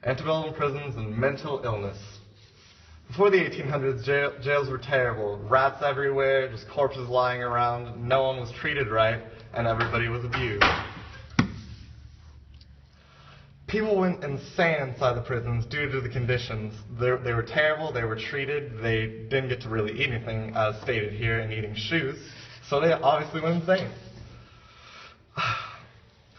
Antebellum prisons and mental illness. Before the 1800s, jails were terrible. Rats everywhere, just corpses lying around, no one was treated right, and everybody was abused. People went insane inside the prisons due to the conditions. They were terrible, they were treated, they didn't get to really eat anything, as stated here, in eating shoes, so they obviously went insane.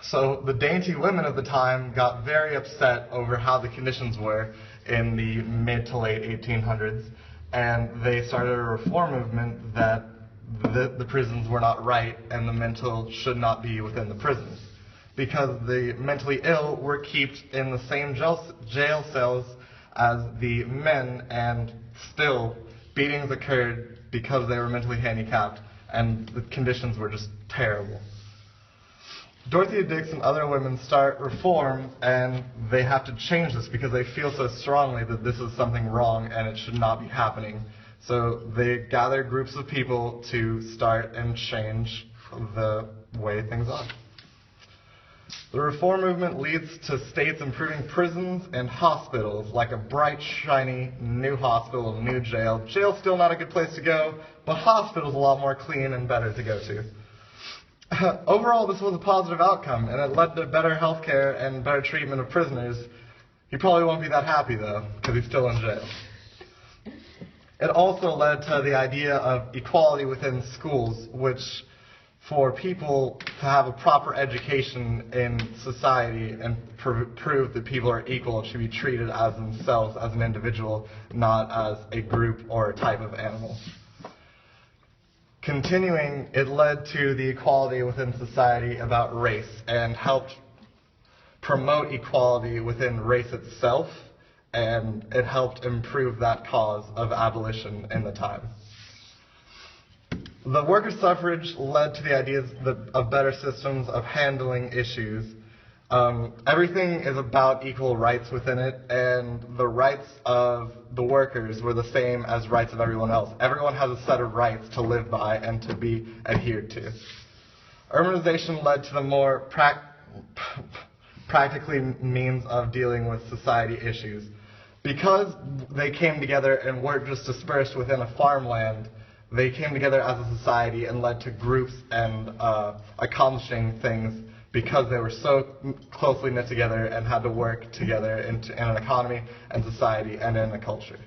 So the dainty women of the time got very upset over how the conditions were in the mid to late 1800s, and they started a reform movement that the prisons were not right and the mental should not be within the prisons, because the mentally ill were kept in the same jail cells as the men, and still beatings occurred because they were mentally handicapped, and the conditions were just terrible. Dorothea Dix and other women start reform, and they have to change this because they feel so strongly that this is something wrong and it should not be happening. So they gather groups of people to start and change the way things are. The reform movement leads to states improving prisons and hospitals, like a bright, shiny new hospital, new jail. Jail's still not a good place to go, but hospital's a lot more clean and better to go to. Overall, this was a positive outcome, and it led to better health care and better treatment of prisoners. He probably won't be that happy, though, because he's still in jail. It also led to the idea of equality within schools, which, for people to have a proper education in society and prove that people are equal and should be treated as themselves, as an individual, not as a group or a type of animal. Continuing, it led to the equality within society about race and helped promote equality within race itself, and it helped improve that cause of abolition in the time. The workers' suffrage led to the ideas of better systems of handling issues. Everything is about equal rights within it, and the rights of the workers were the same as rights of everyone else. Everyone has a set of rights to live by and to be adhered to. Urbanization led to the more practically means of dealing with society issues. Because they came together and weren't just dispersed within a farmland, they came together as a society and led to groups and accomplishing things because they were so closely knit together and had to work together in an economy and society and in a culture.